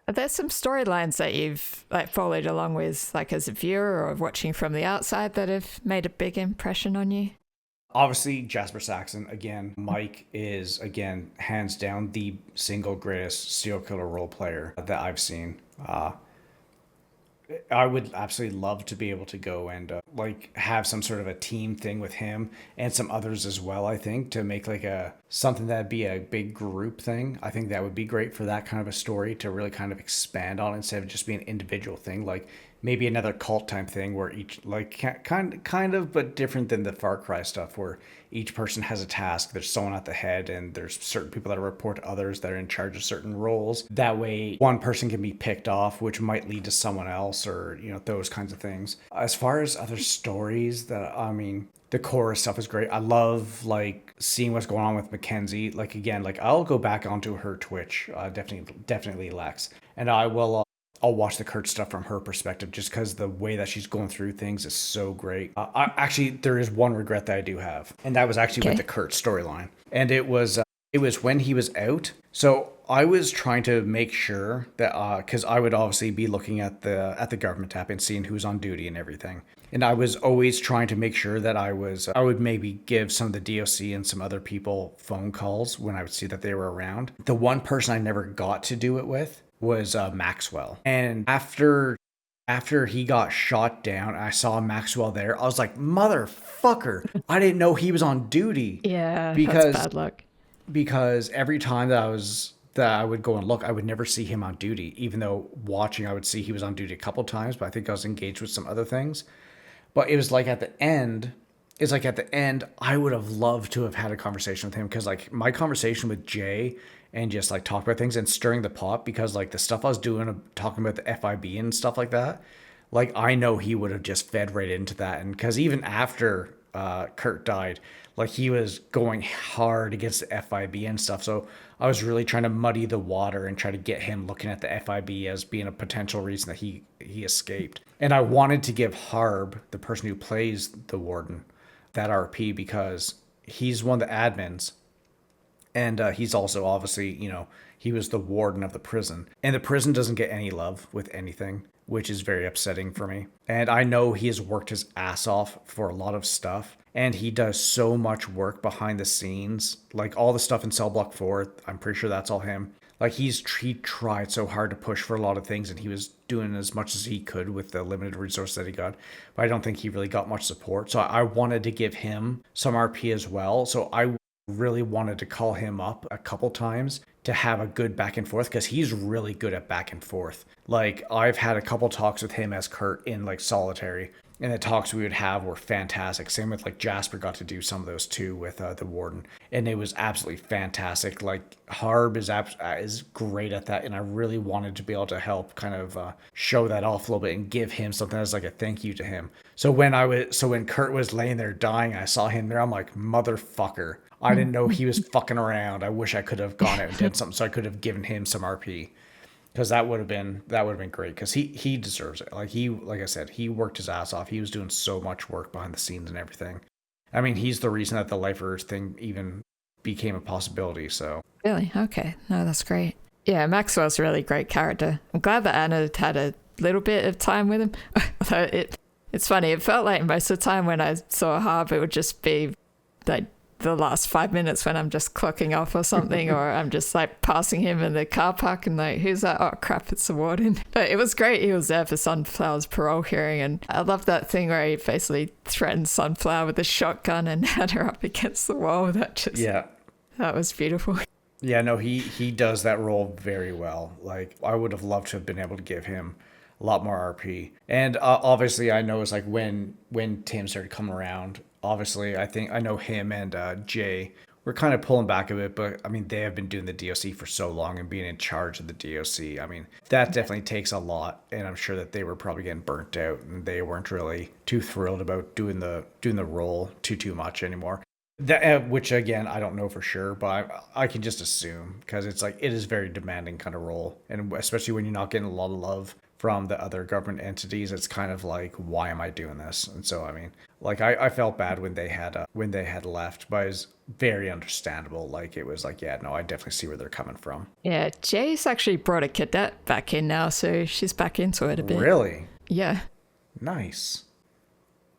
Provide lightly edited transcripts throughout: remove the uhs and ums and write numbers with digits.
Are there some storylines that you've like followed along with, like as a viewer or watching from the outside, that have made a big impression on you? Obviously, Jasper Saxon, again, Mike is, again, hands down the single greatest serial killer role player that I've seen. I would absolutely love to be able to go and like have some sort of a team thing with him and some others as well. I think to make like a something that'd be a big group thing. I think that would be great for that kind of a story to really kind of expand on instead of just being an individual thing. Like maybe another cult type thing where each like kind of but different than the Far Cry stuff where each person has a task. There's someone at the head and there's certain people that report to others that are in charge of certain roles. That way one person can be picked off, which might lead to someone else or, those kinds of things. As far as other stories that, I mean, the chorus stuff is great. I love like seeing what's going on with Mackenzie. Like again, like I'll go back onto her Twitch, definitely Lex, and I'll watch the Kurt stuff from her perspective just because the way that she's going through things is so great. Actually, there is one regret that I do have, and that was actually with the Okay. Kurt storyline, and it was when he was out. So I was trying to make sure that because I would obviously be looking at the government app and seeing who's on duty and everything. And I was always trying to make sure that I would maybe give some of the DOC and some other people phone calls when I would see that they were around. The one person I never got to do it with was Maxwell. And after he got shot down, I saw Maxwell there. I was like, motherfucker, I didn't know he was on duty Yeah, that's because bad luck. every time that I would go and look, I would never see him on duty. Even though watching, I would see he was on duty a couple times, but I think I was engaged with some other things. But it was like at the end, I would have loved to have had a conversation with him because like my conversation with Jay and just like talk about things and stirring the pot because like the stuff I was doing, talking about the FIB and stuff like that, like I know he would have just fed right into that. And because even after Kurt died, like he was going hard against the FIB and stuff. So I was really trying to muddy the water and try to get him looking at the FIB as being a potential reason that he escaped. And I wanted to give Harb, the person who plays the warden, that RP because he's one of the admins and he's also obviously, he was the warden of the prison. And the prison doesn't get any love with anything, which is very upsetting for me. And I know he has worked his ass off for a lot of stuff. And he does so much work behind the scenes. Like all the stuff in Cell Block 4, I'm pretty sure that's all him. Like he tried so hard to push for a lot of things and he was doing as much as he could with the limited resources that he got. But I don't think he really got much support. So I wanted to give him some RP as well. So I really wanted to call him up a couple times to have a good back and forth because he's really good at back and forth. Like I've had a couple talks with him as Kurt in like solitary, and the talks we would have were fantastic. Same with like Jasper got to do some of those too with the warden, and it was absolutely fantastic. Like Harb is great at that, and I really wanted to be able to help kind of show that off a little bit and give him something as like a thank you to him. So when Kurt was laying there dying, I saw him there. I'm like, motherfucker. I didn't know he was fucking around. I wish I could have gone out and did something so I could have given him some RP because that would have been great because he deserves it. Like I said, he worked his ass off. He was doing so much work behind the scenes and everything. I mean, he's the reason that the Lifers thing even became a possibility. So Really? Okay. No, that's great. Yeah, Maxwell's a really great character. I'm glad that Anna had a little bit of time with him. Although it's funny, it felt like most of the time when I saw Harb, it would just be like the last 5 minutes when I'm just clocking off or something, or I'm just like passing him in the car park and like, who's that? Oh crap, it's the warden. But it was great. He was there for Sunflower's parole hearing, and I love that thing where he basically threatened Sunflower with a shotgun and had her up against the wall. yeah, That was beautiful. yeah, no, he does that role very well. Like I would have loved to have been able to give him a lot more RP. And obviously, I know it's like when Tim started coming around. Obviously, I think I know him and Jay were kind of pulling back a bit, but I mean they have been doing the DOC for so long and being in charge of the DOC. I mean that definitely takes a lot, and I'm sure that they were probably getting burnt out and they weren't really too thrilled about doing the role too much anymore. That, which again, I don't know for sure, but I can just assume because it's like it is very demanding kind of role, and especially when you're not getting a lot of love from the other government entities, it's kind of like, why am I doing this? And so, I mean, like I felt bad when they had left, but it was very understandable. Like it was like, yeah, no, I definitely see where they're coming from. Yeah, Jay's actually brought a cadet back in now, so she's back into it a bit. Really Yeah. nice.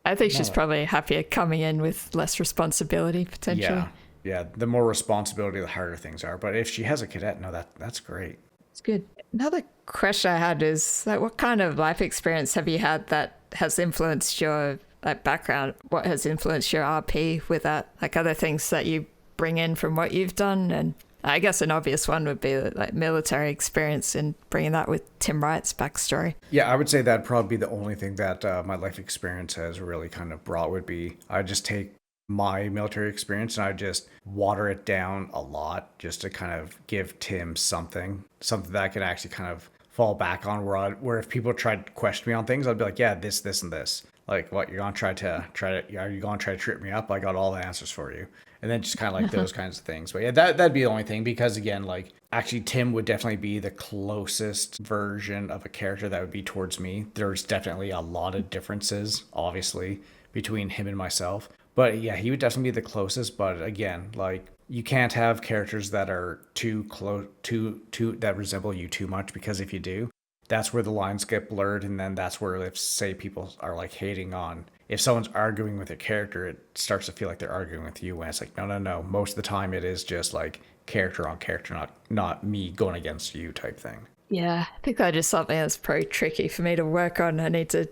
I think No, she's probably happier coming in with less responsibility, potentially. yeah, yeah. The more responsibility, the harder things are. But if she has a cadet, no, that's great. It's good. Another question I had is, like, what kind of life experience have you had that has influenced your background? What has influenced your RP with that? Like other things that you bring in from what you've done? And I guess an obvious one would be like military experience and bringing that with Tim Wright's backstory. Yeah, I would say that'd probably be the only thing that my life experience has really kind of brought would be I just take my military experience and I just water it down a lot just to kind of give Tim something that I can actually kind of fall back on where if people tried to question me on things, I'd be like, yeah, this, and this. Like, what, you're gonna are you gonna try to trip me up? I got all the answers for you. And then just kind of like those kinds of things. But yeah, that'd be the only thing because again, like actually Tim would definitely be the closest version of a character that would be towards me. There's definitely a lot of differences, obviously, between him and myself. But yeah, he would definitely be the closest. But again, like you can't have characters that are too close to that resemble you too much because if you do, that's where the lines get blurred, and then that's where if say people are like hating on if someone's arguing with a character, it starts to feel like they're arguing with you when it's like no, most of the time it is just like character on character, not me going against you type thing. Yeah, I think that is something that's pretty tricky for me to work on. I need to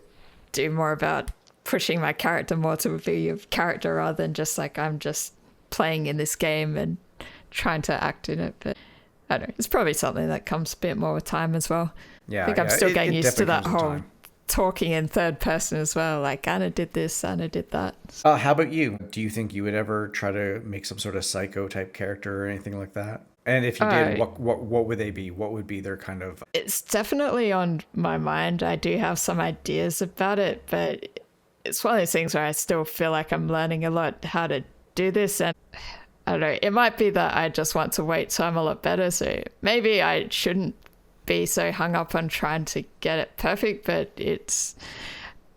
do more about pushing my character more to be a character rather than just like I'm just playing in this game and trying to act in it. But I don't know, it's probably something that comes a bit more with time as well. Yeah, I think I'm still getting used to that whole time. Talking in third person as well. Like Anna did this, Anna did that. How about you? Do you think you would ever try to make some sort of psycho type character or anything like that? And if you did, what would they be? What would be their kind of... It's definitely on my mind. I do have some ideas about it, but it's one of those things where I still feel like I'm learning a lot how to do this. And I don't know, it might be that I just want to wait till I'm a lot better. So maybe I shouldn't be so hung up on trying to get it perfect, but I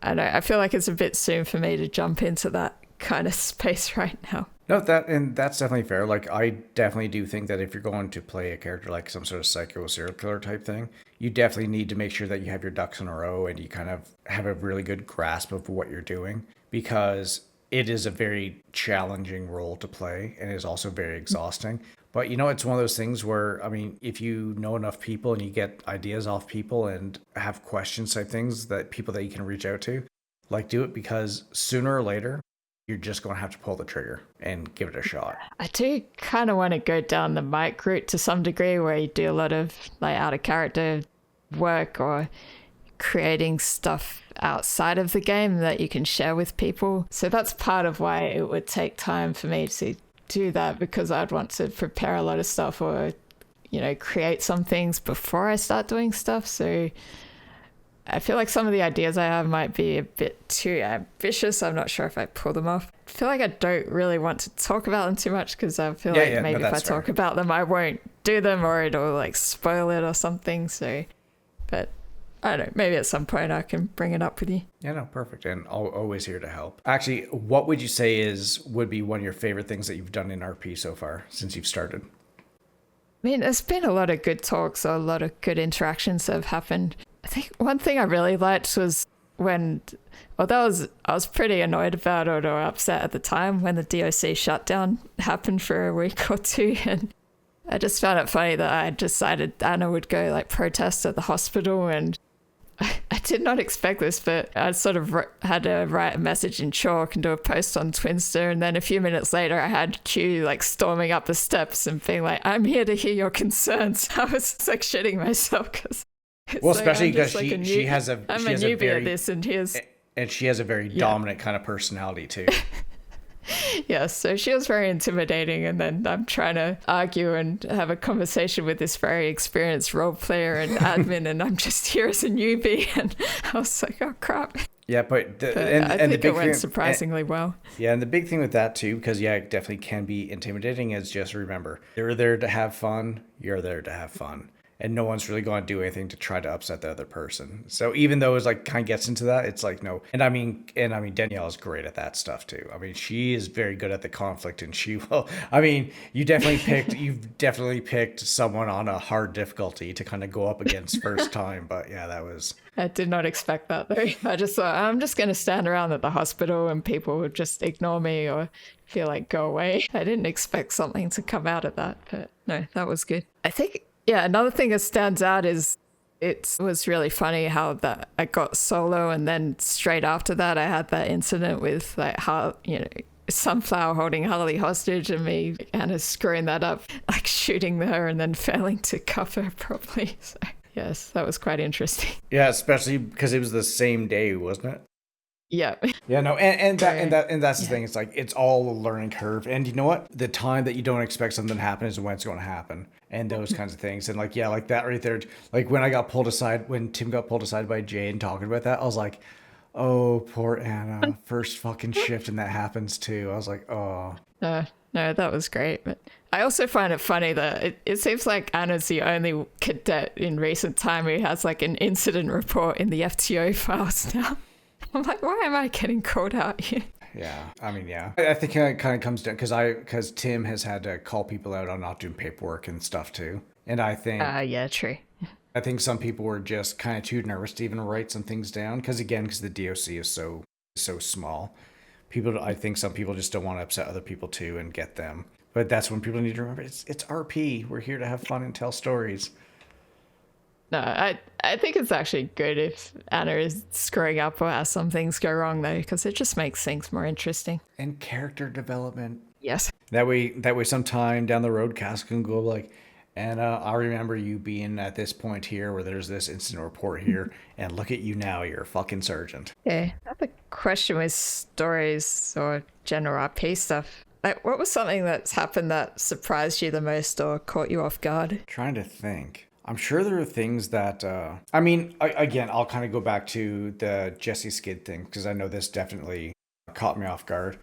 don't know, I feel like it's a bit soon for me to jump into that kind of space right now. No, that's definitely fair. Like, I definitely do think that if you're going to play a character like some sort of psycho serial killer type thing, you definitely need to make sure that you have your ducks in a row and you kind of have a really good grasp of what you're doing, because it is a very challenging role to play and it is also very exhausting. But it's one of those things where, I mean, if you know enough people and you get ideas off people and have questions type things that people that you can reach out to, like do it, because sooner or later, you're just going to have to pull the trigger and give it a shot. I do kind of want to go down the mic route to some degree where you do a lot of like out of character work or creating stuff outside of the game that you can share with people. So that's part of why it would take time for me to do that, because I'd want to prepare a lot of stuff or create some things before I start doing stuff. So I feel like some of the ideas I have might be a bit too ambitious. I'm not sure if I pull them off. I feel like I don't really want to talk about them too much because I feel maybe if I talk about them I won't do them or it'll like spoil it or something. So but I don't know, maybe at some point I can bring it up with you. Yeah, no, perfect. And always here to help. Actually, what would you say would be one of your favorite things that you've done in RP so far since you've started? I mean, there's been a lot of good talks, a lot of good interactions that have happened. I think one thing I really liked was when, I was pretty annoyed about it or upset at the time when the DOC shutdown happened for a week or two. And I just found it funny that I decided Anna would go like protest at the hospital, and I did not expect this, but I sort of had to write a message in chalk and do a post on Twinster, and then a few minutes later I had Q like storming up the steps and being like, "I'm here to hear your concerns." I was like shitting myself because especially because she has a newbie at this, and she has a very dominant kind of personality too. Yeah, so she was very intimidating, and then I'm trying to argue and have a conversation with this very experienced role player and admin, and I'm just here as a newbie, and I was like, oh crap. Yeah, but I think it went surprisingly well. Yeah, and the big thing with that too, because yeah, it definitely can be intimidating, is just remember, you're there to have fun, you're there to have fun. And no one's really going to do anything to try to upset the other person. So even though it's like kind of gets into that, it's like no. And I mean Danielle is great at that stuff too. I mean, she is very good at the conflict, and she will. I mean, you've definitely picked someone on a hard difficulty to kind of go up against first time. But yeah, that was. I did not expect that though. I just thought I'm just going to stand around at the hospital and people would just ignore me or feel like go away. I didn't expect something to come out of that, but no, that was good. I think. Yeah, another thing that stands out is it was really funny how that I got solo, and then straight after that I had that incident with like how, Sunflower holding Harley hostage and me kind of screwing that up, like shooting her and then failing to cuff her properly. So yes, that was quite interesting. Yeah, especially because it was the same day, wasn't it? Yeah. Yeah, no, and that's the thing. It's like it's all a learning curve, and you know what? The time that you don't expect something to happen is when it's going to happen, and those kinds of things. And like, yeah, like that right there. Like when Tim got pulled aside by Jay and talking about that, I was like, oh, poor Anna. First fucking shift, and that happens too. I was like, oh. No, that was great. But I also find it funny that it seems like Anna's the only cadet in recent time who has like an incident report in the FTO files now. I'm like, why am I getting called out here? Yeah, I mean, yeah. I think it kind of comes down because Tim has had to call people out on not doing paperwork and stuff too. And I think... yeah, true. I think some people were just kind of too nervous to even write some things down. Because the DOC is so small. I think some people just don't want to upset other people too and get them. But that's when people need to remember, it's RP. We're here to have fun and tell stories. No, I think it's actually good if Anna is screwing up or has some things go wrong though, because it just makes things more interesting. And character development. Yes. That way sometime down the road, Cass can go like, Anna, I remember you being at this point here where there's this incident report here, and look at you now, you're a fucking sergeant. Yeah, I have a question with stories or general RP stuff. Like, what was something that's happened that surprised you the most or caught you off guard? Trying to think. I'm sure there are things that, again, I'll kind of go back to the Jessie Skid thing, because I know this definitely caught me off guard,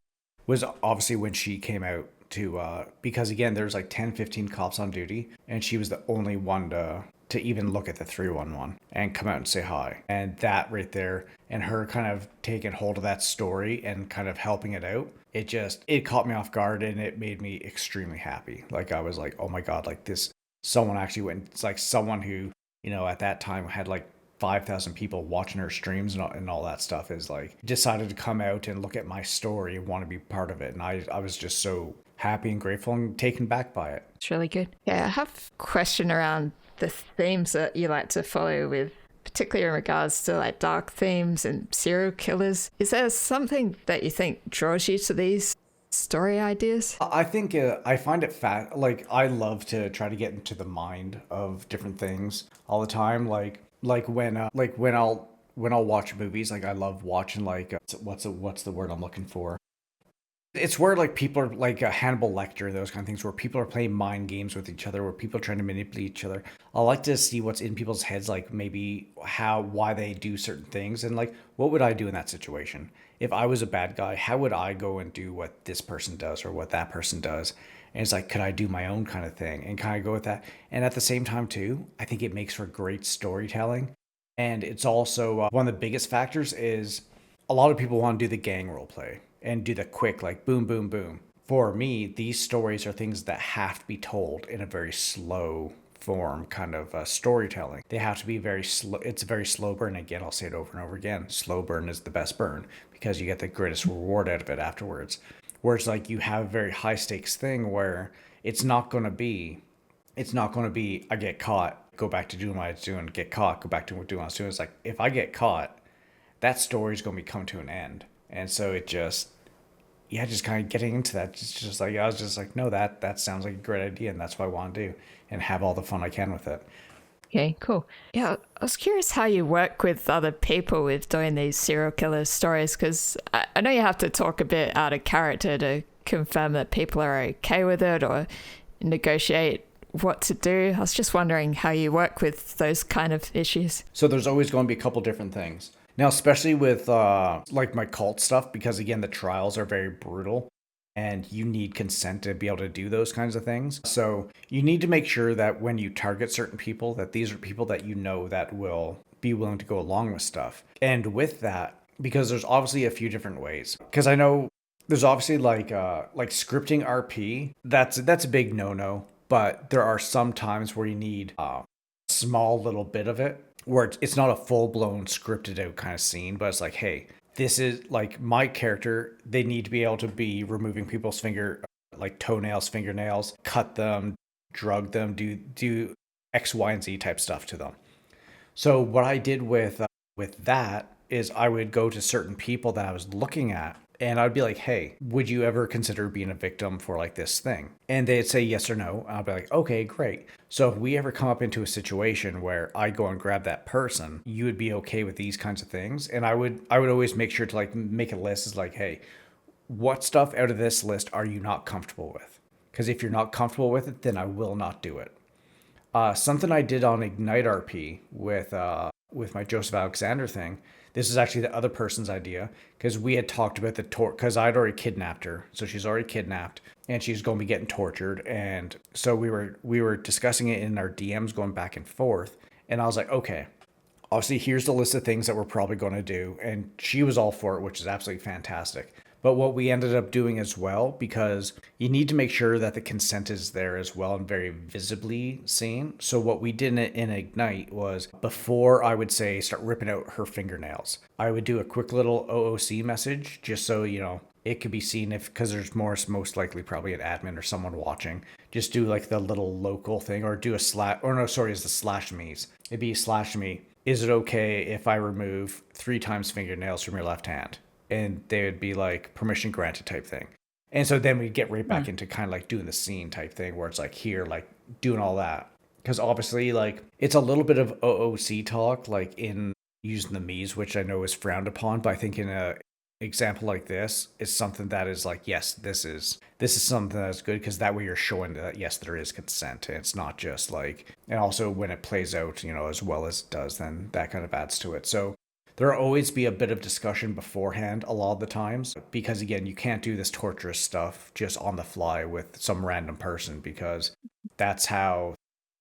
was obviously when she came out to, because again, there's like 10, 15 cops on duty, and she was the only one to even look at the 311 and come out and say hi. And that right there, and her kind of taking hold of that story and kind of helping it out, it caught me off guard, and it made me extremely happy. Like, I was like, oh my God, like this. Someone actually went, it's like someone who, at that time had like 5,000 people watching her streams and all that stuff is like, decided to come out and look at my story and want to be part of it. And I was just so happy and grateful and taken back by it. It's really good. Yeah, I have a question around the themes that you like to follow with, particularly in regards to like dark themes and serial killers. Is there something that you think draws you to these story ideas? I think I find it like I love to try to get into the mind of different things all the time. Like when I'll watch movies, like I love watching like what's the word I'm looking for? It's where like people are like Hannibal Lecter and those kind of things, where people are playing mind games with each other, where people are trying to manipulate each other. I like to see what's in people's heads, like maybe why they do certain things, and like what would I do in that situation? If I was a bad guy, how would I go and do what this person does or what that person does? And it's like, could I do my own kind of thing and kind of go with that? And at the same time too, I think it makes for great storytelling. And it's also one of the biggest factors is a lot of people want to do the gang role play and do the quick, like boom, boom, boom. For me, these stories are things that have to be told in a very slow form kind of storytelling. They have to be very slow. It's a very slow burn. Again, I'll say it over and over again. Slow burn is the best burn because you get the greatest reward out of it afterwards. Where it's like you have a very high stakes thing where it's not going to be I get caught, go back to doing what I was doing, get caught, go back to doing what I was doing. It's like, if I get caught, that story's going to be coming to an end. And so it just kind of getting into that, just like, I was just like, no, that sounds like a great idea. And that's what I want to do and have all the fun I can with it. Okay, cool. Yeah, I was curious how you work with other people with doing these serial killer stories, because I know you have to talk a bit out of character to confirm that people are okay with it or negotiate what to do. I was just wondering how you work with those kind of issues. So there's always going to be a couple different things. Now, especially with like my cult stuff, because again, the trials are very brutal and you need consent to be able to do those kinds of things. So you need to make sure that when you target certain people, that these are people that you know that will be willing to go along with stuff. And with that, because there's obviously a few different ways. Because I know there's obviously like scripting RP. That's a big no-no. But there are some times where you need a small little bit of it, where it's not a full-blown scripted out kind of scene, but it's like, hey, this is like my character. They need to be able to be removing people's like toenails, fingernails, cut them, drug them, do X, Y, and Z type stuff to them. So what I did with that is I would go to certain people that I was looking at and I'd be like, "Hey, would you ever consider being a victim for like this thing?" And they'd say yes or no. And I'll be like, "Okay, great." So if we ever come up into a situation where I go and grab that person, you would be okay with these kinds of things. And I would always make sure to like make a list is like, "Hey, what stuff out of this list are you not comfortable with?" Because if you're not comfortable with it, then I will not do it. Something I did on Ignite RP with my Joseph Alexander thing. This is actually the other person's idea because we had talked about the because I'd already kidnapped her, so she's already kidnapped and she's going to be getting tortured. And so we were discussing it in our DMs, going back and forth. And I was like, okay, obviously here's the list of things that we're probably going to do, and she was all for it, which is absolutely fantastic. But what we ended up doing as well, because you need to make sure that the consent is there as well and very visibly seen. So what we did in Ignite was before I would say start ripping out her fingernails, I would do a quick little OOC message just so, it could be seen if, because there's most likely probably an admin or someone watching. Just do like the little local thing or do a slash, or no, sorry, it's the slash me's. It'd be slash me. Is it okay if I remove 3 times fingernails from your left hand? And they would be like permission granted type thing. And so then we get right back into kind of like doing the scene type thing where it's like here, like doing all that. Because obviously, like, it's a little bit of OOC talk, like in using the me's, which I know is frowned upon. But I think in a example like this, it's something that is like, yes, this is something that's good because that way you're showing that yes, there is consent. And it's not just like, and also when it plays out, as well as it does, then that kind of adds to it. So there'll always be a bit of discussion beforehand a lot of the times because again, you can't do this torturous stuff just on the fly with some random person because that's how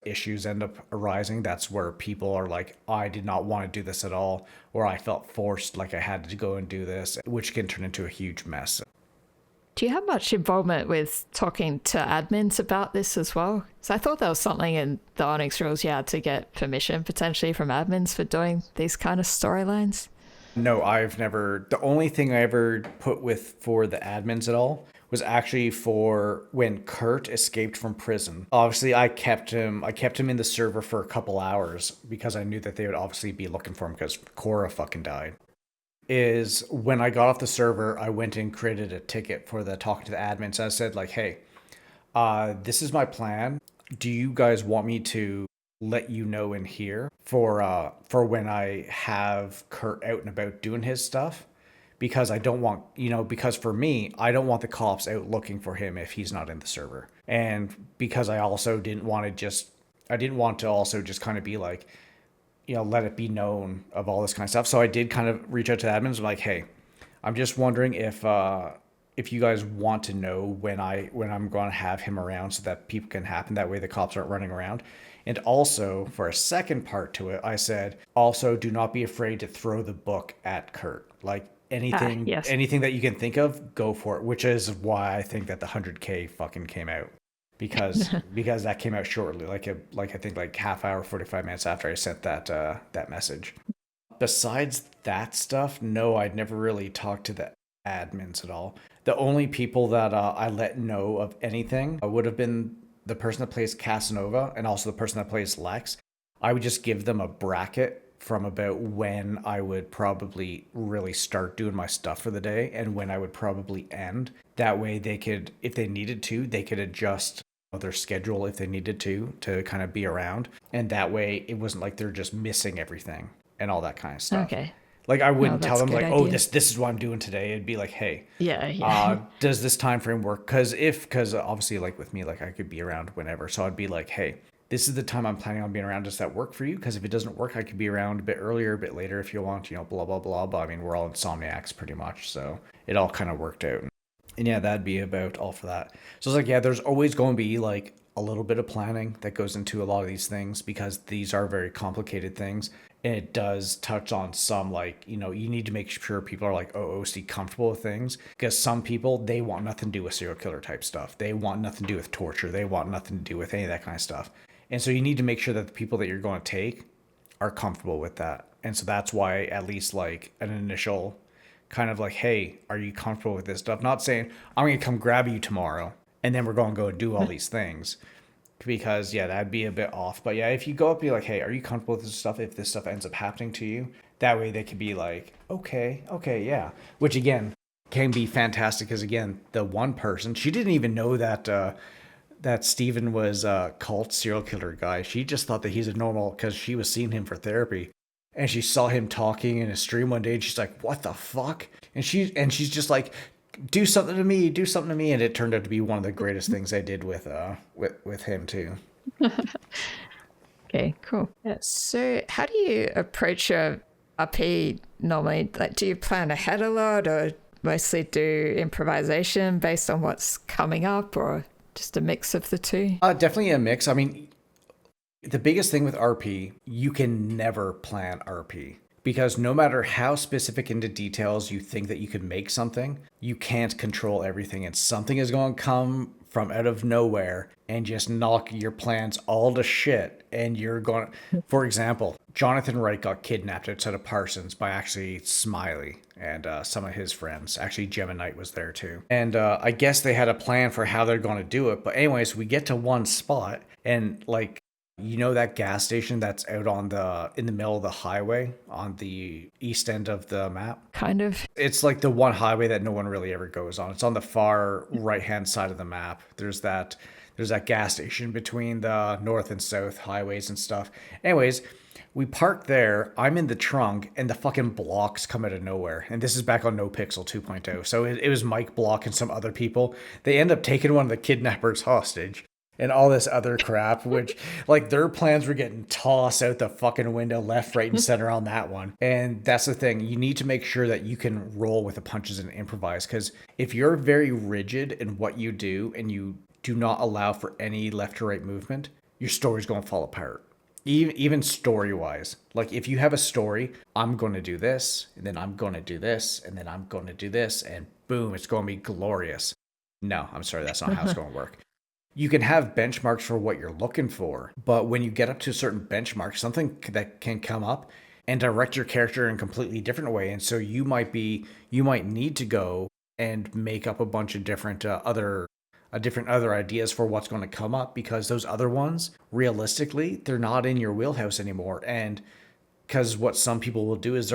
issues end up arising. That's where people are like, I did not want to do this at all, or I felt forced like I had to go and do this, which can turn into a huge mess. Do you have much involvement with talking to admins about this as well? So I thought there was something in the Onyx rules you had to get permission potentially from admins for doing these kind of storylines. No, I've never. The only thing I ever put with for the admins at all was actually for when Kurt escaped from prison. Obviously, I kept him in the server for a couple hours because I knew that they would obviously be looking for him because Cora fucking died. Is when I got off the server, I went and created a ticket for the talking to the admins. I said like, hey, this is my plan. Do you guys want me to let you know in here for when I have Kurt out and about doing his stuff? Because I don't want, because for me, I don't want the cops out looking for him if he's not in the server. And because I also I didn't want to also just kind of be like, let it be known of all this kind of stuff. So I did kind of reach out to the admins. I'm like, hey, I'm just wondering if you guys want to know when I'm going to have him around so that people can happen. That way the cops aren't running around. And also for a second part to it, I said, also do not be afraid to throw the book at Kurt. Like anything, Yes. anything that you can think of, go for it. Which is why I think that the 100K fucking came out. Because that came out shortly, I think like half hour, 45 minutes after I sent that message. Besides that stuff, no, I'd never really talked to the admins at all. The only people that I let know of anything would have been the person that plays Casanova and also the person that plays Lex. I would just give them a bracket from about when I would probably really start doing my stuff for the day and when I would probably end. That way they could, if they needed to, they could adjust their schedule if they needed to kind of be around. And that way it wasn't like they're just missing everything and all that kind of stuff. Okay. Like I wouldn't tell them like, idea. oh, this is what I'm doing today. It'd be like, hey, yeah. Does this time frame work? Because obviously like with me, like I could be around whenever. So I'd be like, hey, this is the time I'm planning on being around. Does that work for you? Because if it doesn't work, I could be around a bit earlier, a bit later if you want, blah, blah, blah. But I mean, we're all insomniacs pretty much. So it all kind of worked out. And yeah, that'd be about all for that. So it's like, yeah, there's always going to be like a little bit of planning that goes into a lot of these things because these are very complicated things. And it does touch on some like, you need to make sure people are like OOC comfortable with things because some people, they want nothing to do with serial killer type stuff. They want nothing to do with torture. They want nothing to do with any of that kind of stuff. And so you need to make sure that the people that you're going to take are comfortable with that. And so that's why at least like an initial kind of like, hey, are you comfortable with this stuff? Not saying I'm going to come grab you tomorrow and then we're going to go and do all these things because yeah, that'd be a bit off. But yeah, if you go up and be like, hey, are you comfortable with this stuff? If this stuff ends up happening to you, that way they could be like, okay, yeah. Which again, can be fantastic because again, the one person, she didn't even know that Steven was a cult serial killer guy. She just thought that he's a normal because she was seeing him for therapy. And she saw him talking in a stream one day and she's like, what the fuck? And she's just like, do something to me. And it turned out to be one of the greatest things I did with him too. Okay, cool. Yeah, so how do you approach your RP normally? Like, do you plan ahead a lot or mostly do improvisation based on what's coming up or just a mix of the two? Definitely a mix. I mean, the biggest thing with RP, you can never plan RP because no matter how specific into details you think that you can make something, you can't control everything and something is going to come from out of nowhere and just knock your plans all to shit. And you're going to, for example, Jonathan Wright got kidnapped outside of Parsons by actually Smiley and some of his friends. Actually, Gemma Knight was there too. And I guess they had a plan for how they're going to do it. But anyways, we get to one spot and like, that gas station that's out in the middle of the highway on the east end of the map? Kind of. It's like the one highway that no one really ever goes on. It's on the far right-hand side of the map. There's that gas station between the north and south highways and stuff. Anyways, we park there. I'm in the trunk and the fucking blocks come out of nowhere. And this is back on NoPixel 2.0. So it was Mike Block and some other people. They end up taking one of the kidnappers hostage. And all this other crap, which like their plans were getting tossed out the fucking window left, right, and center on that one. And that's the thing. You need to make sure that you can roll with the punches and improvise. Because if you're very rigid in what you do and you do not allow for any left or right movement, your story's going to fall apart. Even story-wise. Like if you have a story, I'm going to do this, and then I'm going to do this, and then I'm going to do this, and boom, it's going to be glorious. No, I'm sorry, that's not how it's going to work. You can have benchmarks for what you're looking for, but when you get up to a certain benchmark, something that can come up and direct your character in a completely different way. And so you might need to go and make up a bunch of different other ideas for what's going to come up because those other ones, realistically, they're not in your wheelhouse anymore. And because what some people will do is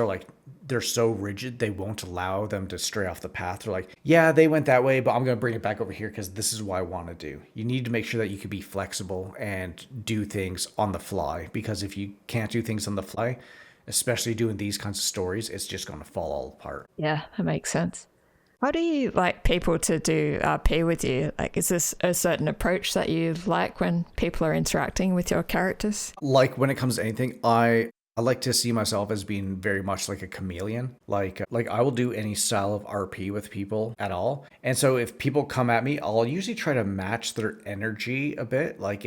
they're so rigid, they won't allow them to stray off the path. They're like, yeah, they went that way, but I'm going to bring it back over here because this is what I want to do. You need to make sure that you can be flexible and do things on the fly because if you can't do things on the fly, especially doing these kinds of stories, it's just going to fall all apart. Yeah, that makes sense. How do you like people to do RP with you? Like, is this a certain approach that you like when people are interacting with your characters? Like when it comes to anything, I like to see myself as being very much like a chameleon. Like I will do any style of RP with people at all. And so if people come at me, I'll usually try to match their energy a bit. Like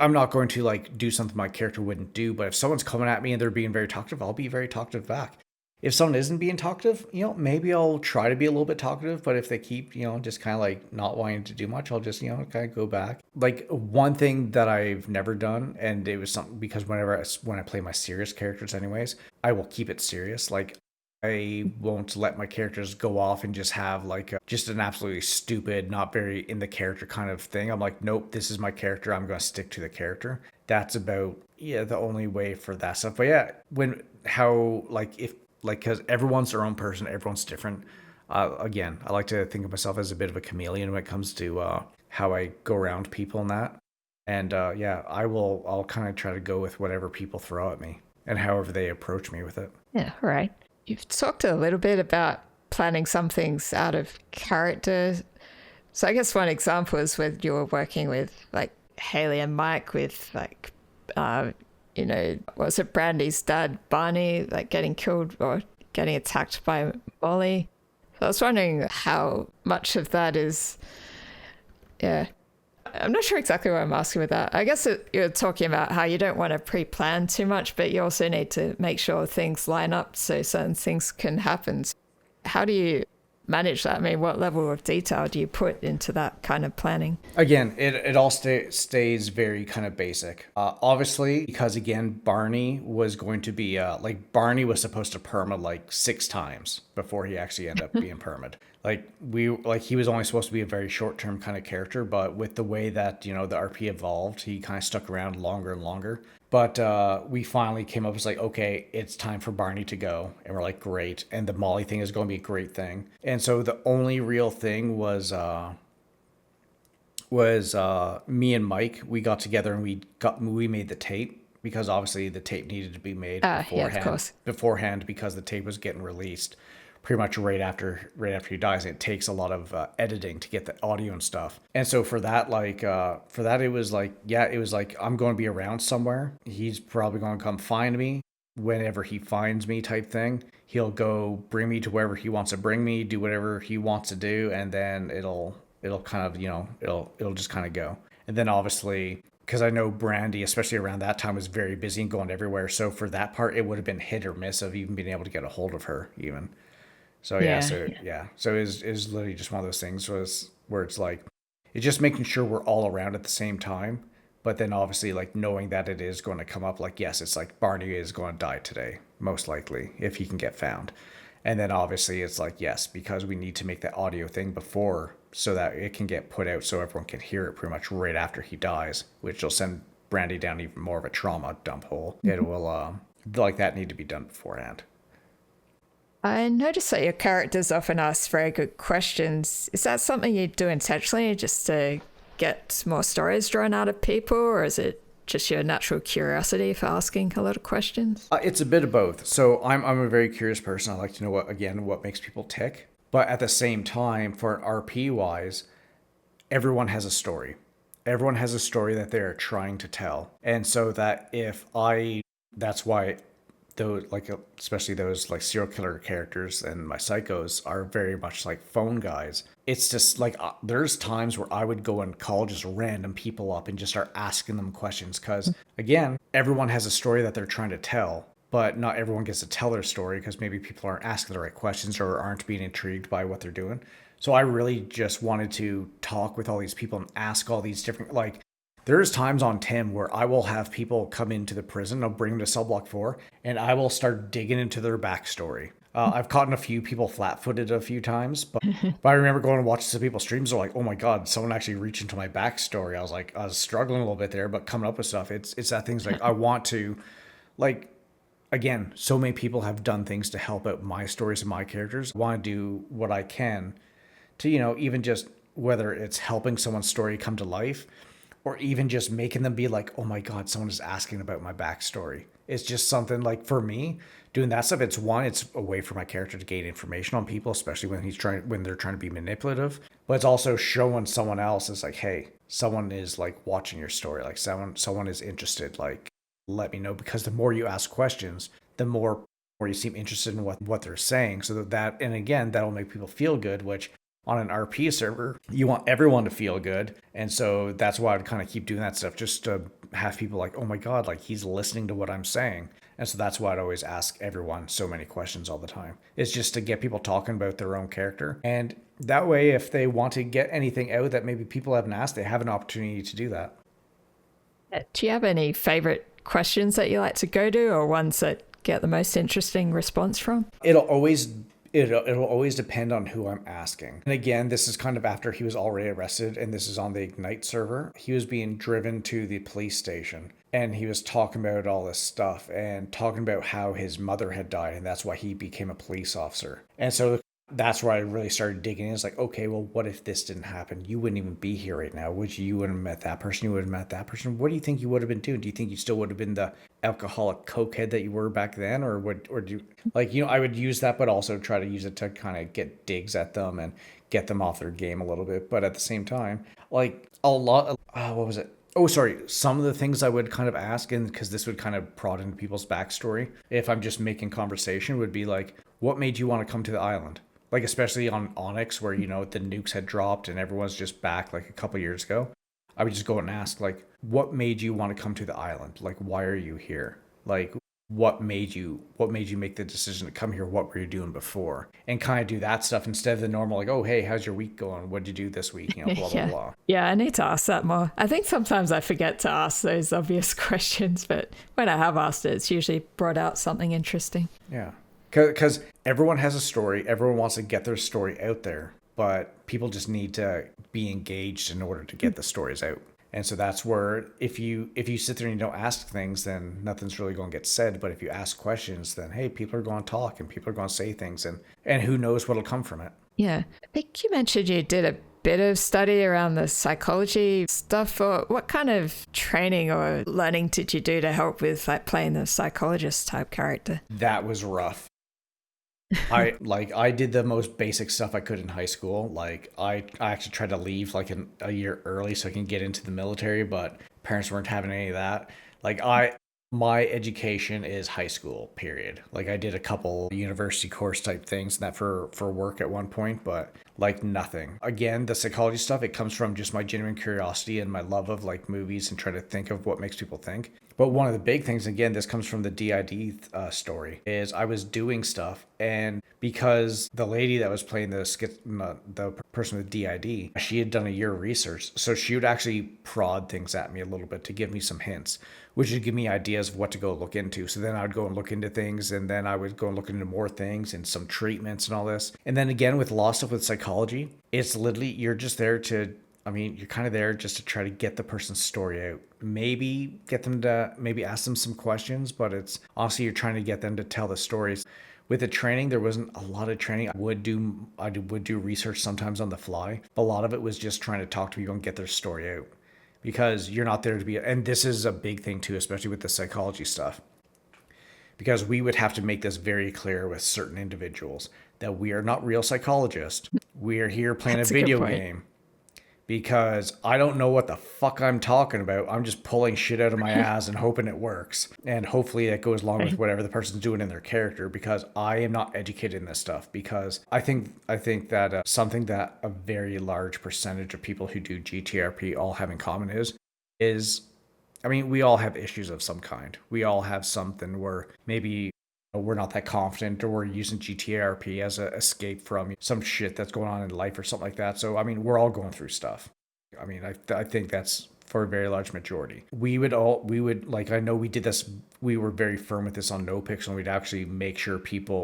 I'm not going to like do something my character wouldn't do, but if someone's coming at me and they're being very talkative, I'll be very talkative back. If someone isn't being talkative, maybe I'll try to be a little bit talkative, but if they keep, just kind of like not wanting to do much, I'll just, kind of go back. Like one thing that I've never done, and it was something because when I play my serious characters anyways, I will keep it serious. Like I won't let my characters go off and just have like just an absolutely stupid, not very in the character kind of thing. I'm like, nope, this is my character. I'm going to stick to the character. That's about, the only way for that stuff. But yeah, because everyone's their own person, everyone's different. Again, I like to think of myself as a bit of a chameleon when it comes to how I go around people and that. And I'll kind of try to go with whatever people throw at me and however they approach me with it. Yeah, all right. You've talked a little bit about planning some things out of character. So I guess one example is when you're working with like Haley and Mike with like, you know, was it Brandy's dad, Barney, like getting killed or getting attacked by Molly. So I was wondering how much of that is, yeah. I'm not sure exactly what I'm asking with that. I guess you're talking about how you don't want to pre-plan too much, but you also need to make sure things line up so certain things can happen. How do you manage that? I mean, what level of detail do you put into that kind of planning? Again, it all stays very kind of basic. Obviously, because again, Barney was going to be like Barney was supposed to perma like 6 times before he actually ended up being permed. Like he was only supposed to be a very short term kind of character, but with the way that the RP evolved, he kind of stuck around longer and longer. But we finally came up with like, okay, it's time for Barney to go. And we're like, great. And the Molly thing is going to be a great thing. And so the only real thing was me and Mike. We got together and we made the tape because obviously the tape needed to be made beforehand. Yeah, of course. Beforehand because the tape was getting released pretty much right after he dies. And it takes a lot of editing to get the audio and stuff. And so for that, it was like, yeah, it was like, I'm going to be around somewhere. He's probably going to come find me. Whenever he finds me type thing, he'll go bring me to wherever he wants to bring me, do whatever he wants to do. And then it'll kind of, it'll just kind of go. And then obviously, because I know Brandy, especially around that time, was very busy and going everywhere. So for that part, it would have been hit or miss of even being able to get a hold of her even. So so is literally just one of those things where it's like, it's just making sure we're all around at the same time. But then obviously like knowing that it is going to come up, like, yes, it's like Barney is going to die today, most likely, if he can get found. And then obviously it's like, yes, because we need to make that audio thing before so that it can get put out so everyone can hear it pretty much right after he dies, which will send Brandy down even more of a trauma dump hole. It will, like that need to be done beforehand. I noticed that your characters often ask very good questions. Is that something you do intentionally just to get more stories drawn out of people, or is it just your natural curiosity for asking a lot of questions? It's a bit of both. So I'm a very curious person. I like to know what makes people tick. But at the same time, for an RP wise, everyone has a story. Everyone has a story that they're trying to tell. And so that's why those, like, especially those like serial killer characters and my psychos are very much like phone guys. It's just like there's times where I would go and call just random people up and just start asking them questions because again, everyone has a story that they're trying to tell, but not everyone gets to tell their story because maybe people aren't asking the right questions or aren't being intrigued by what they're doing. So I really just wanted to talk with all these people and ask all these different, like, there's times on Tim where I will have people come into the prison, I'll bring them to cell block 4, and I will start digging into their backstory. I've caught a few people flat-footed a few times, but I remember going and watching some people's streams, they're like, oh my God, someone actually reached into my backstory. I was struggling a little bit there, but coming up with stuff, it's that thing's like, I want to, like, again, so many people have done things to help out my stories and my characters. I want to do what I can to, even just whether it's helping someone's story come to life, or even just making them be like, oh my God, someone is asking about my backstory. It's just something like, for me, doing that stuff, it's a way for my character to gain information on people, especially when they're trying to be manipulative. But it's also showing someone else is like, hey, someone is like watching your story. Like someone is interested. Like, let me know, because the more you ask questions, the more you seem interested in what they're saying. So and again, that'll make people feel good, which on an RP server, you want everyone to feel good. And so that's why I'd kind of keep doing that stuff, just to have people like, oh my God, like he's listening to what I'm saying. And so that's why I'd always ask everyone so many questions all the time. It's just to get people talking about their own character. And that way, if they want to get anything out that maybe people haven't asked, they have an opportunity to do that. Do you have any favorite questions that you like to go to, or ones that get the most interesting response from? It'll always depend on who I'm asking. And again, this is kind of after he was already arrested, and this is on the Ignite server. He was being driven to the police station, and he was talking about all this stuff and talking about how his mother had died, and that's why he became a police officer. And so that's where I really started digging in. It's like, okay, well, what if this didn't happen? You wouldn't even be here right now. You wouldn't have met that person. You would have met that person. What do you think you would have been doing? Do you think you still would have been the alcoholic cokehead that you were back then? Or do you, like, I would use that, but also try to use it to kind of get digs at them and get them off their game a little bit. But at the same time, like a lot of, what was it? Oh, sorry. Some of the things I would kind of ask, and because this would kind of prod into people's backstory, if I'm just making conversation, would be like, what made you want to come to the island? Like, especially on Onyx, where, you know, the nukes had dropped and everyone's just back like a couple years ago. I would just go and ask, like, what made you want to come to the island? Like, why are you here? Like, what made you make the decision to come here? What were you doing before? And kind of do that stuff instead of the normal, like, oh, hey, how's your week going? What did you do this week? You know, blah, blah, Yeah. blah. Yeah, I need to ask that more. I think sometimes I forget to ask those obvious questions, but when I have asked it, it's usually brought out something interesting. Yeah. Because everyone has a story. Everyone wants to get their story out there, but people just need to be engaged in order to get the stories out. And so that's where if you sit there and you don't ask things, then nothing's really going to get said. But if you ask questions, then hey, people are going to talk and people are going to say things, and who knows what'll come from it. Yeah. I think you mentioned you did a bit of study around the psychology stuff, or what kind of training or learning did you do to help with like playing the psychologist type character? That was rough. I did the most basic stuff I could in high school. Like I actually tried to leave like a year early so I can get into the military, but parents weren't having any of that. Like my education is high school, period. Like I did a couple university course type things and that for work at one point, but like nothing. Again, the psychology stuff, it comes from just my genuine curiosity and my love of like movies and try to think of what makes people think. But one of the big things, again, this comes from the DID story, is I was doing stuff, and because the lady that was playing the person with DID, she had done a year of research, so she would actually prod things at me a little bit to give me some hints, which would give me ideas of what to go look into. So then I would go and look into things, and then I would go and look into more things and some treatments and all this. And then again, with a lot of stuff with psychology, it's literally, you're just there to, you're kind of there just to try to get the person's story out. Maybe get them to, maybe ask them some questions, but it's honestly, you're trying to get them to tell the stories. With the training, there wasn't a lot of training. I would do research sometimes on the fly. A lot of it was just trying to talk to people and get their story out, because you're not there to be, and this is a big thing too, especially with the psychology stuff, because we would have to make this very clear with certain individuals that we are not real psychologists. We are here playing a video game. Because I don't know what the fuck I'm talking about. I'm just pulling shit out of my ass and hoping it works. And hopefully that goes along with whatever the person's doing in their character, because I am not educated in this stuff. Because I think that something that a very large percentage of people who do GTARP all have in common is we all have issues of some kind. We all have something where maybe we're not that confident, or we're using GTARP as an escape from some shit that's going on in life or something like that. So, we're all going through stuff. I think that's for a very large majority. We would like, I know we did this, we were very firm with this on No Pixel, and we'd actually make sure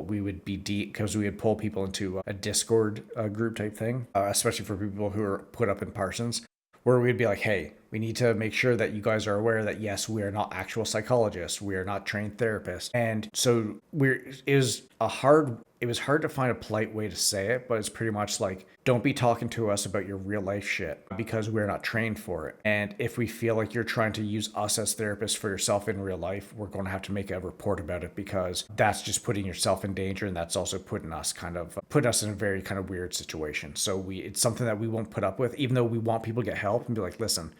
we would be because we would pull people into a Discord group type thing, especially for people who are put up in Parsons, where we'd be like, hey, we need to make sure that you guys are aware that, yes, we are not actual psychologists. We are not trained therapists. And so it was hard to find a polite way to say it, but it's pretty much like, don't be talking to us about your real life shit, because we're not trained for it. And if we feel like you're trying to use us as therapists for yourself in real life, we're going to have to make a report about it, because that's just putting yourself in danger. And that's also putting us in a very kind of weird situation. So it's something that we won't put up with, even though we want people to get help and be like, listen,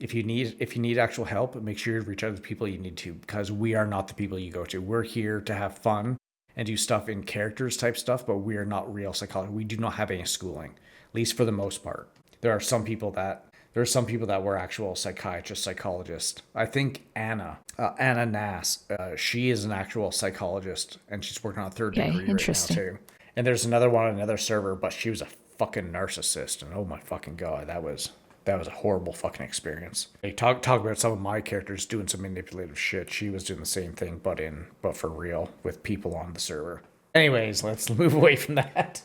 if you need actual help, make sure you reach out to the people you need to, because we are not the people you go to. We're here to have fun and do stuff in characters type stuff, but we are not real psychologists. We do not have any schooling, at least for the most part. There are some people that were actual psychiatrists, psychologists. I think Anna Nass, she is an actual psychologist, and she's working on a third degree right now too. And there's another one on another server, but she was a fucking narcissist, and oh my fucking god, that was a horrible fucking experience. They talk about some of my characters doing some manipulative shit. She was doing the same thing, but for real, with people on the server. Anyways, let's move away from that.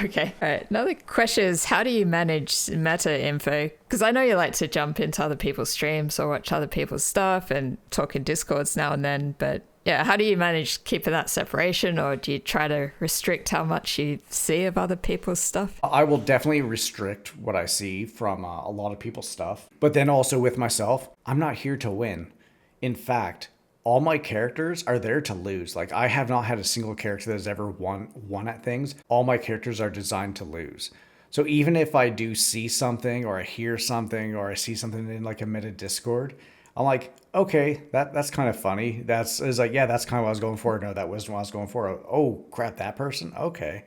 Okay. All right. Another question is, how do you manage meta info? Because I know you like to jump into other people's streams or watch other people's stuff and talk in Discords now and then, but yeah, how do you manage keeping that separation, or do you try to restrict how much you see of other people's stuff? I will definitely restrict what I see from a lot of people's stuff. But then also with myself, I'm not here to win. In fact, all my characters are there to lose. Like, I have not had a single character that has ever won at things. All my characters are designed to lose. So even if I do see something or I hear something or I see something in like a meta Discord, I'm like, okay, that's kind of funny. That's is like, yeah, that's kind of what I was going for. No, that wasn't what I was going for. Oh crap, that person. Okay,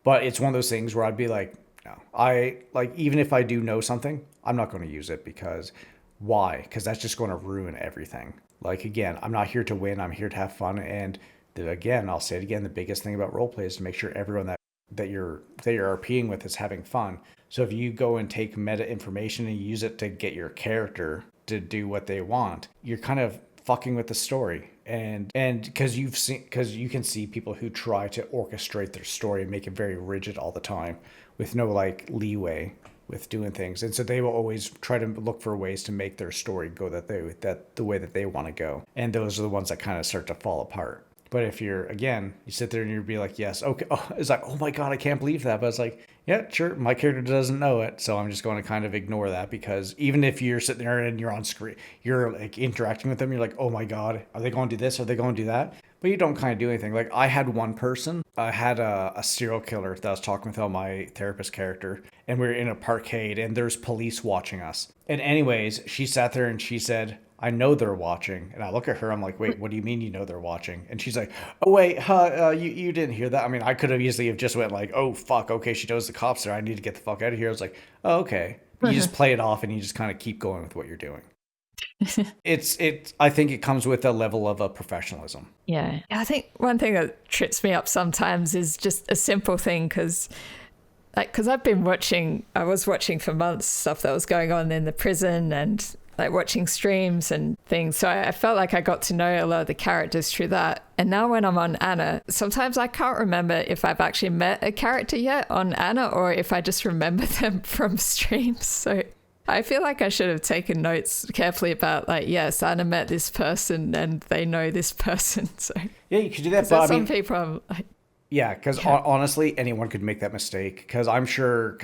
but it's one of those things where I'd be like, no, I like even if I do know something, I'm not going to use it because why? Because that's just going to ruin everything. Like again, I'm not here to win. I'm here to have fun. And again, I'll say it again. The biggest thing about roleplay is to make sure everyone that you're RPing with is having fun. So if you go and take meta information and use it to get your character to do what they want, you're kind of fucking with the story. And because you can see people who try to orchestrate their story and make it very rigid all the time with no like leeway with doing things. And so they will always try to look for ways to make their story go that the way that they want to go. And those are the ones that kind of start to fall apart. But if you're, again, you sit there and you'll be like, yes, okay. Oh, it's like, oh my God, I can't believe that. But it's like, yeah, sure. My character doesn't know it. So I'm just going to kind of ignore that because even if you're sitting there and you're on screen, you're like interacting with them, you're like, oh my God, are they going to do this? Are they going to do that? But you don't kind of do anything. Like I had one person, I had a serial killer that I was talking with on my therapist character, and we were in a parkade and there's police watching us. And anyways, she sat there and she said, I know they're watching. And I look at her, I'm like, wait, what do you mean you know they're watching? And she's like, oh, wait, you didn't hear that? I mean, I could have easily have just went like, oh, fuck, okay, she knows the cops there. I need to get the fuck out of here. I was like, oh, okay. You just play it off and you just kind of keep going with what you're doing. I think it comes with a level of professionalism. Yeah. I think one thing that trips me up sometimes is just a simple thing because I was watching for months stuff that was going on in the prison and like watching streams and things. So I felt like I got to know a lot of the characters through that. And now when I'm on Anna, sometimes I can't remember if I've actually met a character yet on Anna or if I just remember them from streams. So I feel like I should have taken notes carefully about like, yes, Anna met this person and they know this person. So yeah, you could do that. But some people are like, yeah, because honestly, anyone could make that mistake. Because I'm sure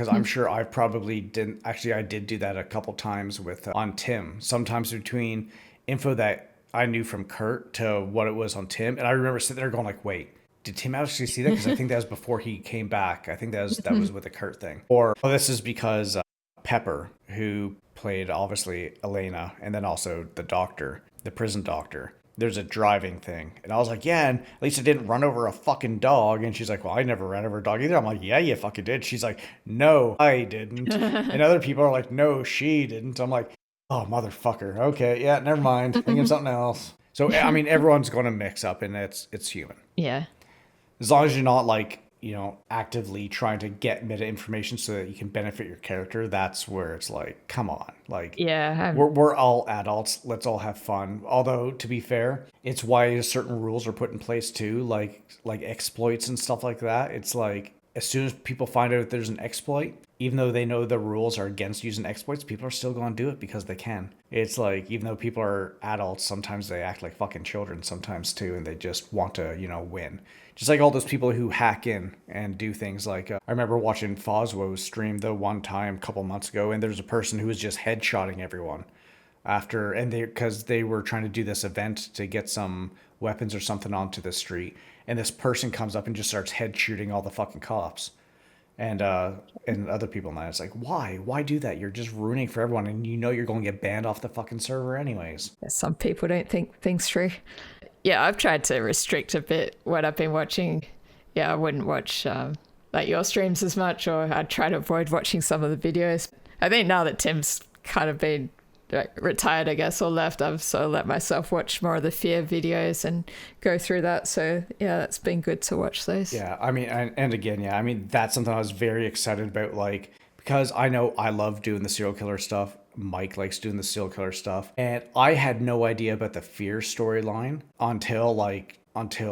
I probably didn't. Actually, I did do that a couple times with on Tim. Sometimes between info that I knew from Kurt to what it was on Tim, and I remember sitting there going like, "Wait, did Tim actually see that?" Because I think that was before he came back. I think that was with the Kurt thing. Or this is because Pepper, who played obviously Elena, and then also the doctor, the prison doctor. There's a driving thing. And I was like, yeah, and at least I didn't run over a fucking dog. And she's like, well, I never ran over a dog either. I'm like, yeah, you fucking did. She's like, no, I didn't. And other people are like, no, she didn't. I'm like, oh, motherfucker. Okay, yeah, never mind. Thinking something else. So, I mean, everyone's going to mix up and it's human. yeah. As long as you're not like, actively trying to get meta information so that you can benefit your character, that's where it's like, come on. Like, Yeah. we're all adults. Let's all have fun. Although, to be fair, it's why certain rules are put in place too, like exploits and stuff like that. It's like, as soon as people find out there's an exploit, even though they know the rules are against using exploits, people are still going to do it because they can. It's like, even though people are adults, sometimes they act like fucking children sometimes too, and they just want to, win. Just like all those people who hack in and do things like, I remember watching Foswo's stream the one time a couple months ago, and there's a person who was just headshotting everyone because they were trying to do this event to get some weapons or something onto the street, and this person comes up and just starts head shooting all the fucking cops and other people. And it's like, why do that? You're just ruining for everyone, and you're going to get banned off the fucking server anyways. Some people don't think things through. Yeah, I've tried to restrict a bit what I've been watching. Yeah, I wouldn't watch like your streams as much, or I'd try to avoid watching some of the videos. I think now that Tim's kind of been retired, I guess, or left, I've sort of let myself watch more of the Fÿrr videos and go through that. So yeah, that's been good to watch those. Yeah, I mean, and again, yeah, I mean, that's something I was very excited about, like, because I know I love doing the serial killer stuff. Mike likes doing the serial killer stuff. And I had no idea about the Fÿrr storyline until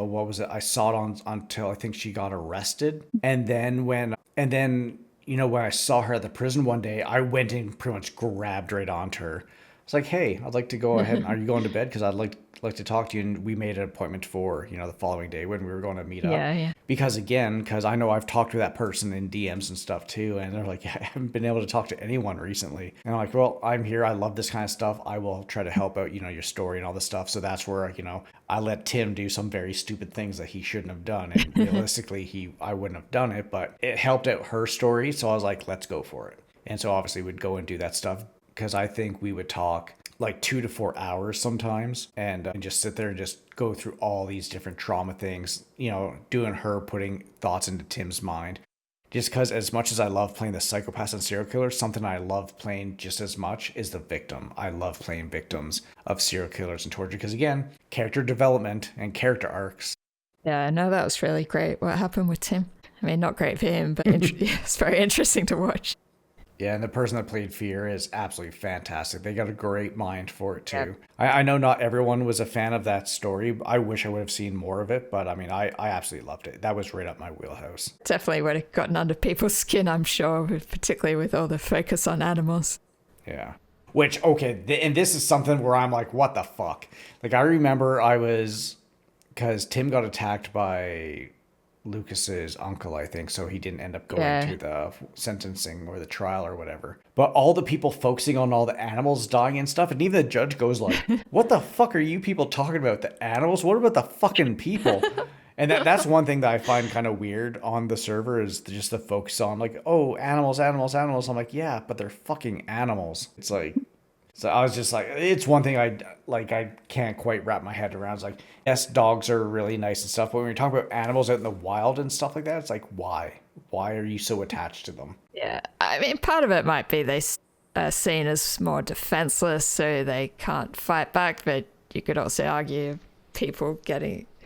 what was it? I saw it until I think she got arrested. And then when I saw her at the prison one day, I went and pretty much grabbed right onto her. It's like, hey, I'd like to go ahead. And, are you going to bed? Because I'd like to talk to you. And we made an appointment for, you know, the following day when we were going to meet up. Yeah, yeah. Because I know I've talked to that person in DMs and stuff too. And they're like, yeah, I haven't been able to talk to anyone recently. And I'm like, well, I'm here. I love this kind of stuff. I will try to help out, you know, your story and all this stuff. So that's where, you know, I let Tim do some very stupid things that he shouldn't have done. And realistically, I wouldn't have done it, but it helped out her story. So I was like, let's go for it. And so obviously we'd go and do that stuff, because I think we would talk like 2 to 4 hours sometimes, and just sit there and just go through all these different trauma things, you know, doing her putting thoughts into Tim's mind. Just because as much as I love playing the psychopaths and serial killers, something I love playing just as much is the victim. I love playing victims of serial killers and torture because, again, character development and character arcs. Yeah, no, that was really great. What happened with Tim? I mean, not great for him, but it's very interesting to watch. Yeah, and the person that played Fÿrr is absolutely fantastic. They got a great mind for it, too. Yep. I know not everyone was a fan of that story. I wish I would have seen more of it, but I mean, I absolutely loved it. That was right up my wheelhouse. Definitely would have gotten under people's skin, I'm sure, particularly with all the focus on animals. Yeah. Which, okay, and this is something where I'm like, what the fuck? Like, I remember because Tim got attacked by Lucas's uncle, I think, so he didn't end up going to the sentencing or the trial or whatever. But all the people focusing on all the animals dying and stuff, and even the judge goes like, what the fuck are you people talking about? The animals? What about the fucking people? And that's one thing that I find kind of weird on the server is just the focus on like, oh, animals, animals, animals. I'm like, yeah, but they're fucking animals. It's like, so I was just like, it's one thing I can't quite wrap my head around. It's like, yes, dogs are really nice and stuff, but when you're talking about animals out in the wild and stuff like that, it's like, why? Why are you so attached to them? Yeah, I mean, part of it might be they are seen as more defenseless, so they can't fight back, but you could also argue people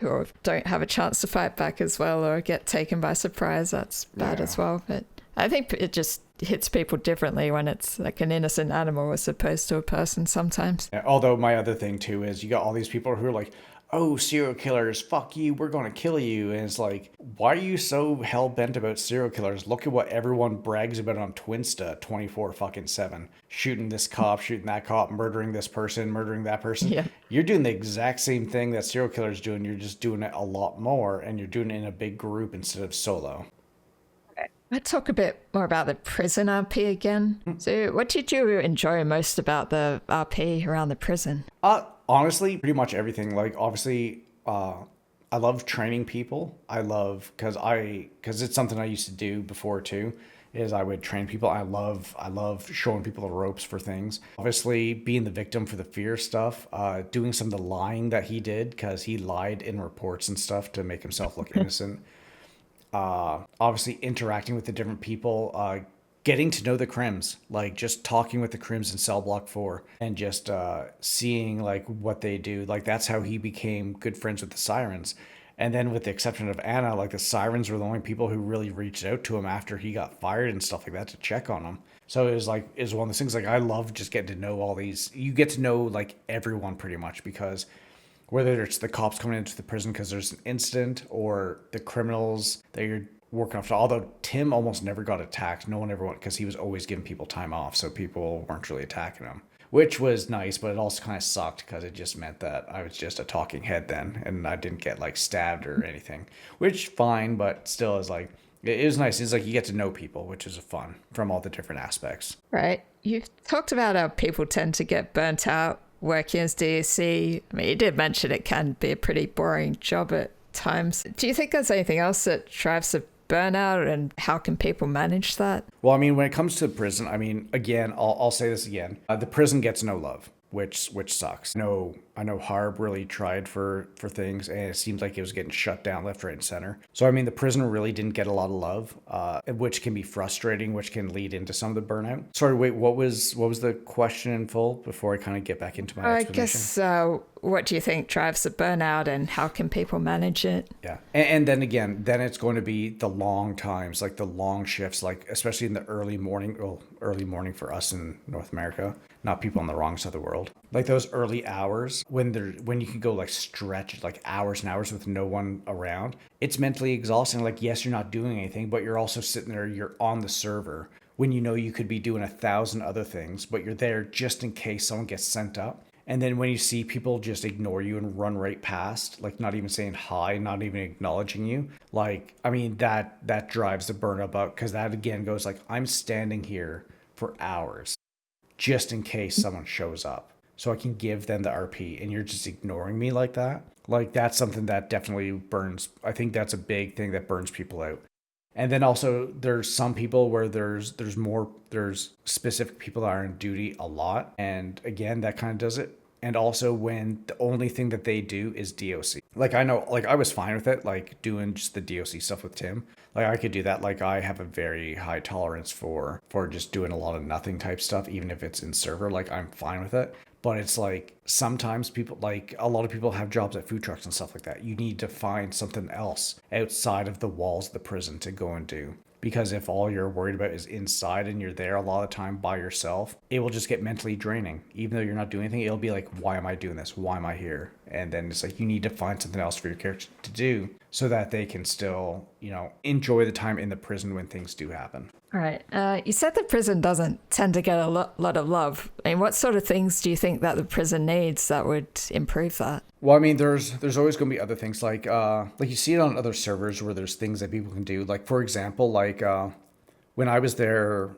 who don't have a chance to fight back as well or get taken by surprise, that's bad as well. But I think it just hits people differently when it's like an innocent animal as opposed to a person sometimes. Yeah, although my other thing too is you got all these people who are like, oh, serial killers, fuck you, we're going to kill you. And it's like, why are you so hell-bent about serial killers? Look at what everyone brags about on Twinsta 24/7. Shooting this cop, shooting that cop, murdering this person, murdering that person. Yeah. You're doing the exact same thing that serial killers do, and you're just doing it a lot more, and you're doing it in a big group instead of solo. Let's talk a bit more about the prison RP again. So what did you enjoy most about the RP around the prison? Honestly, pretty much everything. Like, obviously, I love training people. I love, because it's something I used to do before too, is I would train people. I love showing people the ropes for things. Obviously, being the victim for the Fÿrr stuff, doing some of the lying that he did, because he lied in reports and stuff to make himself look innocent. Obviously interacting with the different people, getting to know the crims, like just talking with the crims in cell block 4 and just seeing like what they do. Like that's how he became good friends with the sirens. And then with the exception of Anna, like the sirens were the only people who really reached out to him after he got fired and stuff like that to check on him. So it was one of those things, like I love just getting to know all these. You get to know like everyone pretty much, because whether it's the cops coming into the prison because there's an incident or the criminals that you're working after. Although Tim almost never got attacked. No one ever went, because he was always giving people time off. So people weren't really attacking him, which was nice, but it also kind of sucked because it just meant that I was just a talking head then and I didn't get like stabbed or anything, which fine, but still is like, it was nice. It's like you get to know people, which is fun from all the different aspects. Right. You've talked about how people tend to get burnt out working as DSC. I mean, you did mention it can be a pretty boring job at times. Do you think there's anything else that drives the burnout, and how can people manage that? Well, I mean, when it comes to prison, I mean, again, I'll say this again. The prison gets no love, which sucks. I know Harb really tried for things, and it seems like it was getting shut down left, right, and center. So, I mean, the prison really didn't get a lot of love, which can be frustrating, which can lead into some of the burnout. Sorry, wait, what was the question in full before I kind of get back into my explanation? I guess, what do you think drives the burnout, and how can people manage it? Yeah. And then again, it's going to be the long times, like the long shifts, like especially in the early morning for us in North America, not people on the wrong side of the world. Like those early hours when you can go like stretch like hours and hours with no one around, it's mentally exhausting. Like, yes, you're not doing anything, but you're also sitting there, you're on the server when you know you could be doing 1,000 other things, but you're there just in case someone gets sent up. And then when you see people just ignore you and run right past, like not even saying hi, not even acknowledging you, like, I mean, that drives the burnout up, because that again goes like, I'm standing here for hours just in case someone shows up so I can give them the RP, and you're just ignoring me like that. Like, that's something that definitely burns. I think that's a big thing that burns people out. And then also there's some people where there's specific people that are on duty a lot. And again, that kind of does it. And also when the only thing that they do is DOC. Like, I know, like, I was fine with it, like doing just the DOC stuff with Tim. Like, I could do that. Like, I have a very high tolerance for just doing a lot of nothing type stuff, even if it's in server. Like, I'm fine with it. But it's like, sometimes people, like, a lot of people have jobs at food trucks and stuff like that. You need to find something else outside of the walls of the prison to go and do. Because if all you're worried about is inside and you're there a lot of the time by yourself, it will just get mentally draining. Even though you're not doing anything, it'll be like, why am I doing this? Why am I here? And then it's like, you need to find something else for your character to do so that they can still, you know, enjoy the time in the prison when things do happen. All right. You said the prison doesn't tend to get a lot of love. I mean, what sort of things do you think that the prison needs that would improve that? Well, I mean, there's always going to be other things like you see it on other servers where there's things that people can do. Like, for example, like when I was there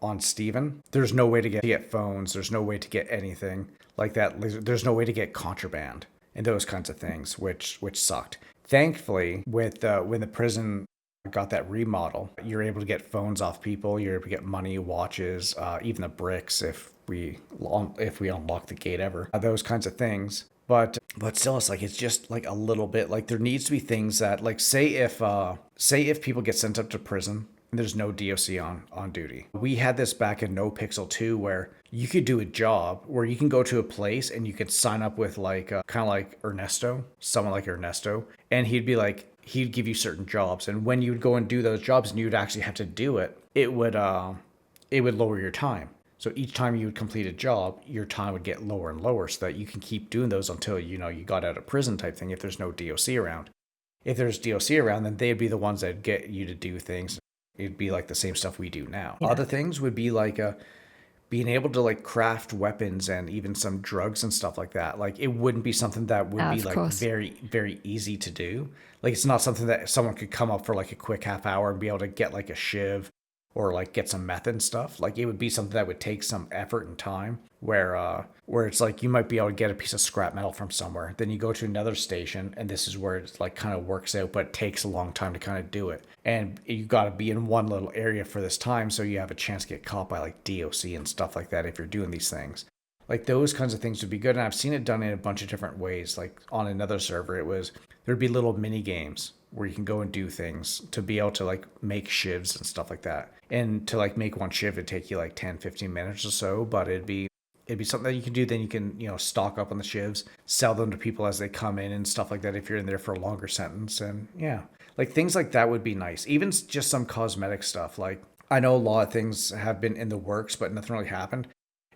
on Steven, there's no way to get phones. There's no way to get anything like that. There's no way to get contraband and those kinds of things, which sucked. Thankfully, with when the prison got that remodel, you're able to get phones off people. You're able to get money, watches, even the bricks if we unlock the gate ever. Those kinds of things. But still, it's like, it's just like a little bit, like, there needs to be things that, like, say if people get sent up to prison and there's no DOC on duty. We had this back in No Pixel 2 where you could do a job where you can go to a place and you could sign up with like kind of like Ernesto, someone like Ernesto, and he'd give you certain jobs, and when you would go and do those jobs and you'd actually have to do it, it would lower your time. So each time you would complete a job, your time would get lower and lower so that you can keep doing those until, you know, you got out of prison type thing if there's no DOC around. If there's DOC around, then they'd be the ones that get you to do things. It'd be like the same stuff we do now. Yeah. Other things would be like being able to like craft weapons and even some drugs and stuff like that. Like, it wouldn't be something that would be like very, very easy to do. Like, it's not something that someone could come up for like a quick half hour and be able to get like a shiv or like get some meth and stuff. Like, it would be something that would take some effort and time where it's like you might be able to get a piece of scrap metal from somewhere. Then you go to another station and this is where it's like kind of works out, but it takes a long time to kind of do it. And you got to be in one little area for this time so you have a chance to get caught by like DOC and stuff like that if you're doing these things. Like, those kinds of things would be good. And I've seen it done in a bunch of different ways. Like, on another server, there'd be little mini games where you can go and do things to be able to like make shivs and stuff like that. And to like make one shiv, it'd take you like 10, 15 minutes or so, but it'd be something that you can do. Then you can, you know, stock up on the shivs, sell them to people as they come in and stuff like that if you're in there for a longer sentence. And yeah, like, things like that would be nice. Even just some cosmetic stuff. Like, I know a lot of things have been in the works, but nothing really happened.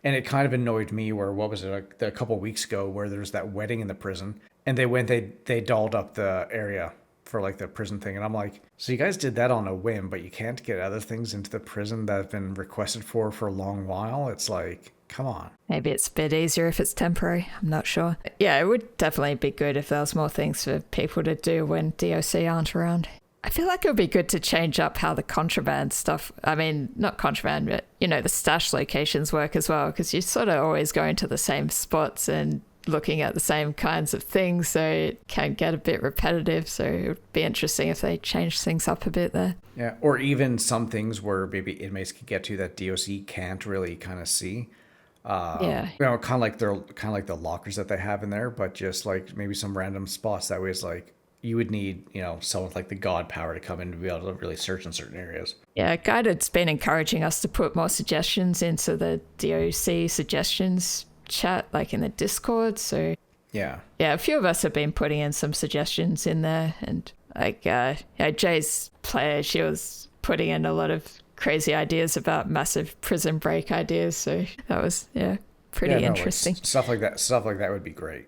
And it kind of annoyed me where, what was it, like a couple of weeks ago, where there's that wedding in the prison and they dolled up the area for like the prison thing. And I'm like, so you guys did that on a whim, but you can't get other things into the prison that have been requested for a long while. It's like, come on. Maybe it's a bit easier if it's temporary. I'm not sure. Yeah, it would definitely be good if there was more things for people to do when DOC aren't around. I feel like it would be good to change up how the contraband stuff, I mean, not contraband, but, you know, the stash locations work as well, because you're sort of always going to the same spots and looking at the same kinds of things, so it can get a bit repetitive. So it would be interesting if they changed things up a bit there. Yeah, or even some things where maybe inmates could get to that DOC can't really kind of see. Yeah, you know, kind of like the lockers that they have in there, but just like maybe some random spots. That way, it's like, you would need, you know, someone with like the god power to come in to be able to really search in certain areas. Yeah, Guided's been encouraging us to put more suggestions into the DOC suggestions chat, like in the Discord. So yeah, a few of us have been putting in some suggestions in there, and like Jay's player, she was putting in a lot of crazy ideas about massive prison break ideas. So that was pretty interesting. Like, stuff like that would be great.